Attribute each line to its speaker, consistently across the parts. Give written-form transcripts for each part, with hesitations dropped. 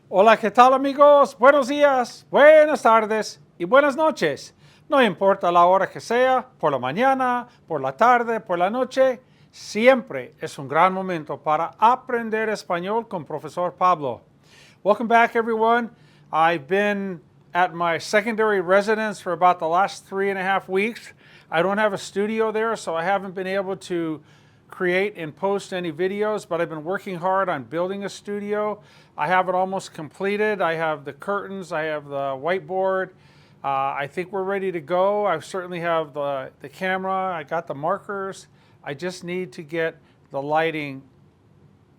Speaker 1: Hola, ¿qué tal amigos? Buenos días, buenas tardes y buenas noches. No importa la hora que sea, por la mañana, por la tarde, por la noche, siempre es un gran momento para aprender español con Profesor Pablo. Welcome back everyone. I've been at my secondary residence for about the last 3.5 weeks. I don't have a studio there, so I haven't been able to create and post any videos, but I've been working hard on building a studio. I have it almost completed. I have the curtains, I have the whiteboard. I think we're ready to go. I certainly have the camera, I got the markers. I just need to get the lighting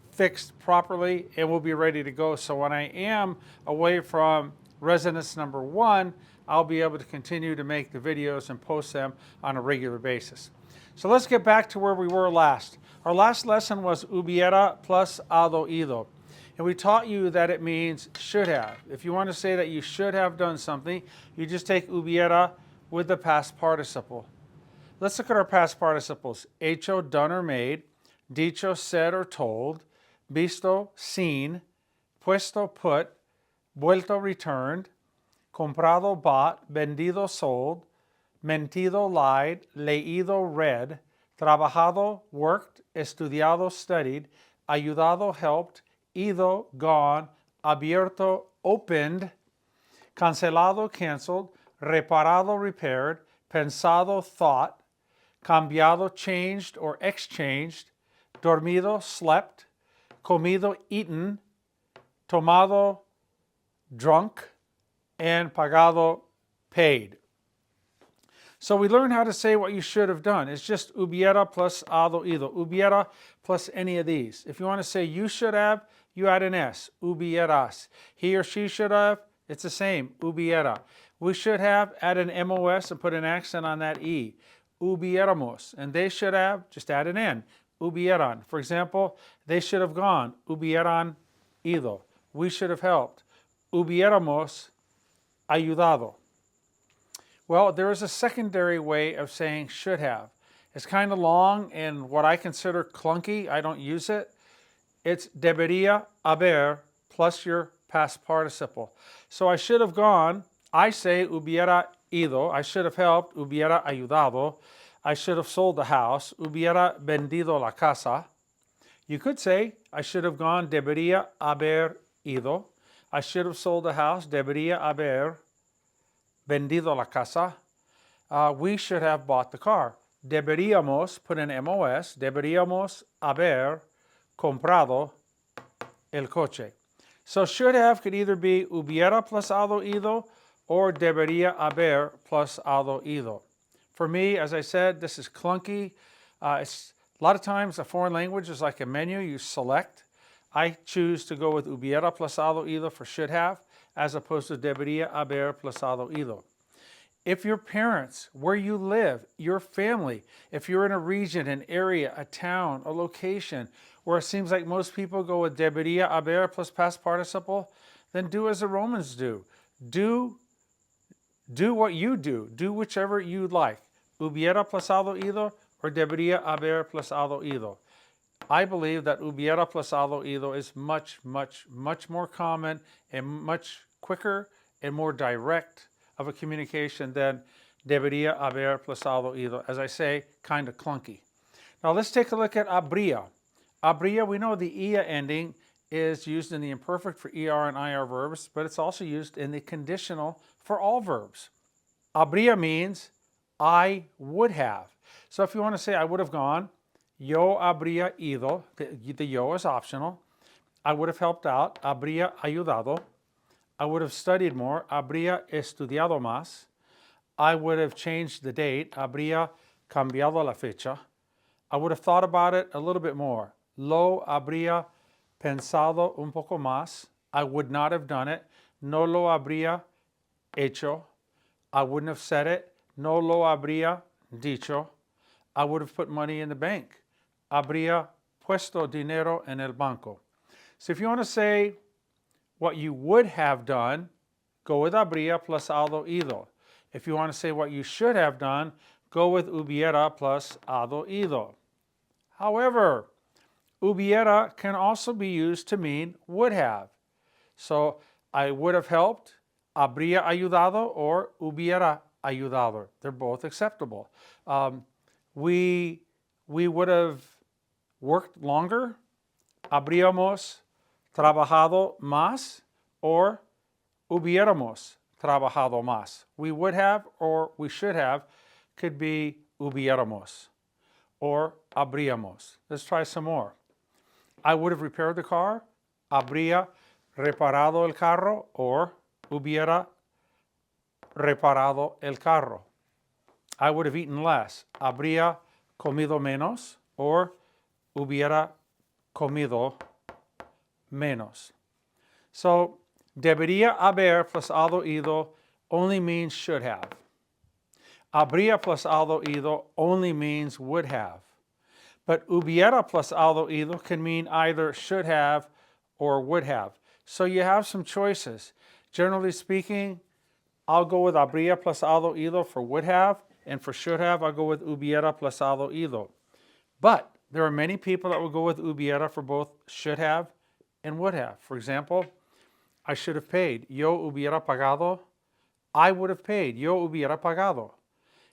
Speaker 1: fixed properly and we'll be ready to go. So when I am away from residence number 1, I'll be able to continue to make the videos and post them on a regular basis. So let's get back to where we were last. Our last lesson was hubiera plus hado ido. And we taught you that it means should have. If you want to say that you should have done something, you just take hubiera with the past participle. Let's look at our past participles. Hecho, done or made. Dicho, said or told. Visto, seen. Puesto, put. Vuelto, returned. Comprado, bought. Vendido, sold. Mentido, lied. Leído, read. Trabajado, worked. Estudiado, studied. Ayudado, helped. Ido, gone. Abierto, opened. Cancelado, canceled. Reparado, repaired. Pensado, thought. Cambiado, changed or exchanged. Dormido, slept. Comido, eaten. Tomado, drunk. And pagado, paid. So we learned how to say what you should have done. It's just hubiera plus hado ido. Hubiera plus any of these. If you want to say you should have, you add an S. Hubieras. He or she should have, it's the same. Hubiera. We should have, add an MOS and put an accent on that E. Hubiéramos. And they should have, just add an N. Hubieran. For example, they should have gone. Hubieran ido. We should have helped. Hubiéramos ayudado. Well, there is a secondary way of saying should have. It's kind of long and what I consider clunky. I don't use it. It's debería haber plus your past participle. So I should have gone. I say hubiera ido. I should have helped. Hubiera ayudado. I should have sold the house. Hubiera vendido la casa. You could say I should have gone. Debería haber ido. I should have sold the house. Debería haber vendido la casa. We should have bought the car. Deberíamos, put an MOS, deberíamos haber comprado el coche. So should have could either be hubiera plus hado ido or debería haber plus hado ido. For me, as I said, this is clunky. It's a lot of times a foreign language is like a menu. You select. I choose to go with hubiera plus hado ido for should have, as opposed to debería haber plus hado ido. If your parents, where you live, your family, if you're in a region, an area, a town, a location, where it seems like most people go with debería haber plus past participle, then do as the Romans do. Do what you do. Do whichever you like. Hubiera plus hado ido or debería haber plus hado ido. I believe that hubiera plus hado ido is much, much, much more common and much quicker and more direct of a communication than debería haber plus hado ido. As I say, kind of clunky. Now let's take a look at habría. Habría, we know the ia ending is used in the imperfect for er and ir verbs, but it's also used in the conditional for all verbs. Habría means I would have. So if you want to say I would have gone, yo habría ido, the yo is optional. I would have helped out, habría ayudado. I would have studied more, habría estudiado más. I would have changed the date, habría cambiado la fecha. I would have thought about it a little bit more. Lo habría pensado un poco más. I would not have done it. No lo habría hecho. I wouldn't have said it. No lo habría dicho. I would have put money in the bank. Habría puesto dinero en el banco. So if you want to say what you would have done, go with habría plus hado ido. If you want to say what you should have done, go with hubiera plus hado ido. However, hubiera can also be used to mean would have. So I would have helped, habría ayudado, or hubiera ayudado. They're both acceptable. We would have worked longer, habríamos trabajado más, or hubiéramos trabajado más. We would have or we should have could be hubiéramos or habríamos. Let's try some more. I would have repaired the car, habría reparado el carro, or hubiera reparado el carro. I would have eaten less, habría comido menos, or hubiera comido menos. So, debería haber plus hado ido only means should have. Habría plus hado ido only means would have. But hubiera plus hado ido can mean either should have or would have. So you have some choices. Generally speaking, I'll go with habría plus hado ido for would have, and for should have, I'll go with hubiera plus hado ido. But there are many people that will go with hubiera for both should have and would have. For example, I should have paid. Yo hubiera pagado. I would have paid. Yo hubiera pagado.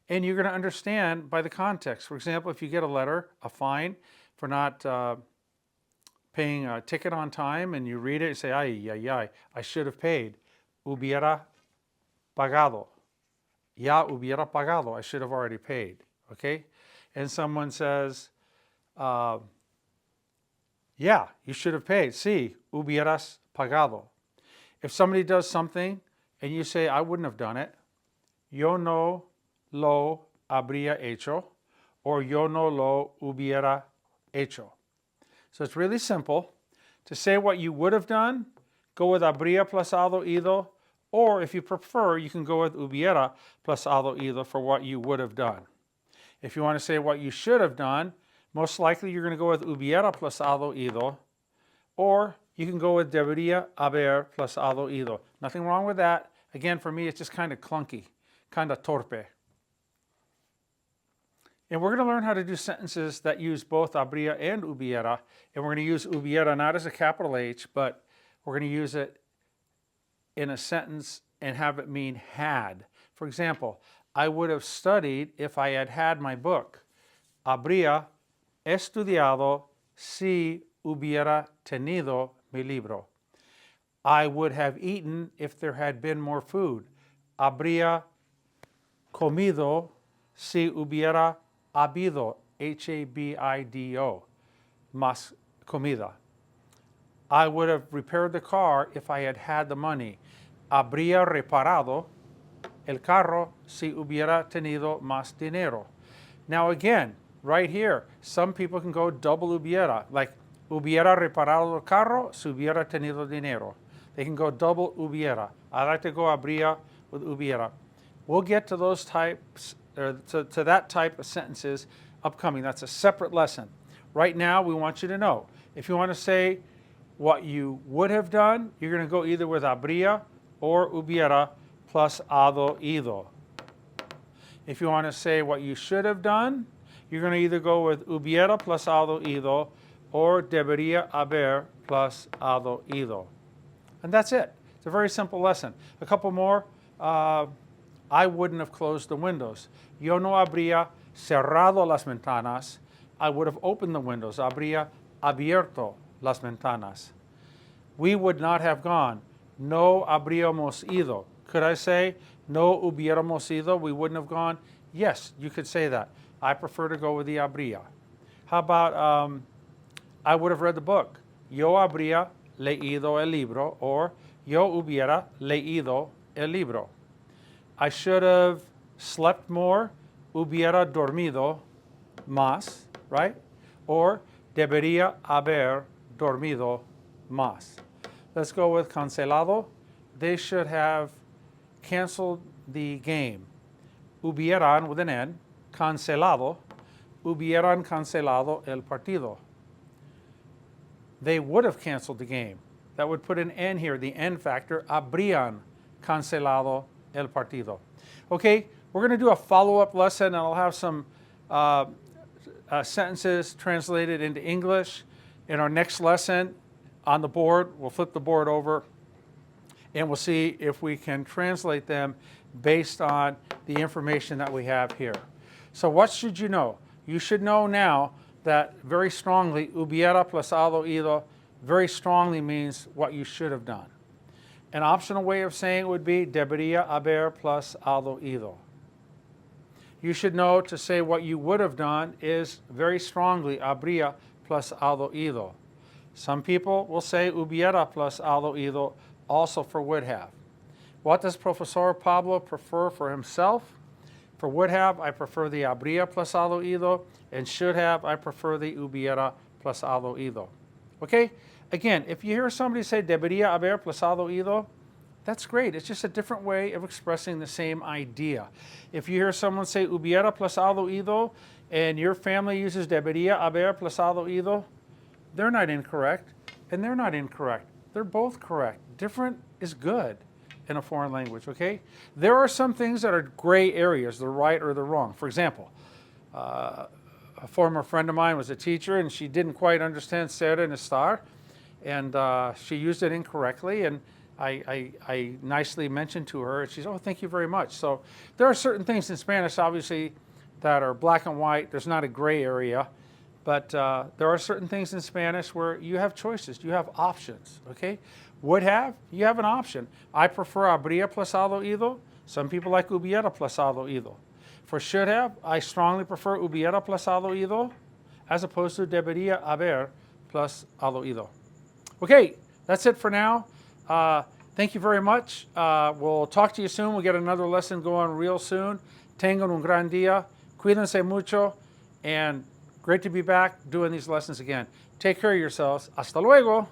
Speaker 1: And you're going to understand by the context. For example, if you get a letter, a fine for not paying a ticket on time, and you read it and say, ay, ay, ay, I should have paid. Hubiera pagado. Ya hubiera pagado. I should have already paid. Okay? And someone says, yeah, you should have paid. Sí, hubieras pagado. If somebody does something and you say, I wouldn't have done it, yo no lo habría hecho, or yo no lo hubiera hecho. So it's really simple. To say what you would have done, go with habría plus hado ido, or if you prefer, you can go with hubiera plus hado ido for what you would have done. If you want to say what you should have done, most likely you're going to go with hubiera plus hado ido, or you can go with debería haber plus hado ido. Nothing wrong with that. Again, for me, it's just kind of clunky, kind of torpe. And we're going to learn how to do sentences that use both habría and hubiera. And we're going to use hubiera not as a capital H, but we're going to use it in a sentence and have it mean had. For example, I would have studied if I had had my book. Habría estudiado si hubiera tenido mi libro. I would have eaten if there had been more food. Habría comido si hubiera habido, H-A-B-I-D-O, más comida. I would have repaired the car if I had had the money. Habría reparado el carro si hubiera tenido más dinero. Now again, right here, some people can go double hubiera, like hubiera reparado el carro si hubiera tenido dinero. They can go double hubiera. I like to go habría with hubiera. We'll get to those types, or to that type of sentences upcoming. That's a separate lesson. Right now, we want you to know, if you want to say what you would have done, you're going to go either with habría or hubiera plus hado ido. If you want to say what you should have done, you're going to either go with hubiera plus hado ido or debería haber plus hado ido. And that's it. It's a very simple lesson. A couple more. I wouldn't have closed the windows. Yo no habría cerrado las ventanas. I would have opened the windows. Habría abierto las ventanas. We would not have gone. No habríamos ido. Could I say, no hubiéramos ido? We wouldn't have gone? Yes, you could say that. I prefer to go with the habría. How about, I would have read the book. Yo habría leído el libro, or yo hubiera leído el libro. I should have slept more, hubiera dormido más, right? Or debería haber dormido más. Let's go with cancelado. They should have canceled the game. Hubieran, with an N, cancelado. Hubieran cancelado el partido. They would have canceled the game. That would put an N here, the N factor. Habrían cancelado el partido. Okay, We're going to do a follow-up lesson, and I'll have some sentences translated into English in our next lesson on the board. We'll flip the board over, and we'll see if we can translate them based on the information that we have here. So what should you know? You should know now that very strongly, hubiera plus haber ido very strongly means what you should have done. An optional way of saying it would be debería haber plus haber ido. You should know to say what you would have done is very strongly habría plus haber ido. Some people will say hubiera plus haber ido also for would have. What does Profesor Pablo prefer for himself? For would have, I prefer the habría plus haber ido, and should have, I prefer the hubiera plus haber ido. Okay? Again, if you hear somebody say debería haber plus haber ido, that's great. It's just a different way of expressing the same idea. If you hear someone say hubiera plus haber ido, and your family uses debería haber plus haber ido, they're not incorrect, and they're not incorrect. They're both correct. Different is good in a foreign language, okay? There are some things that are gray areas, the right or the wrong. For example, a former friend of mine was a teacher, and she didn't quite understand ser and estar, and she used it incorrectly, and I nicely mentioned to her, and she said, oh, thank you very much. So there are certain things in Spanish, obviously, that are black and white. There's not a gray area, but there are certain things in Spanish where you have choices, you have options, okay? Would have, you have an option. I prefer habría plus haber ido. Some people like hubiera plus haber ido. For should have, I strongly prefer hubiera plus haber ido as opposed to debería haber plus haber ido. Okay, that's it for now. Thank you very much. We'll talk to you soon. We'll get another lesson going real soon. Tengan un gran día. Cuídense mucho. And great to be back doing these lessons again. Take care of yourselves. Hasta luego.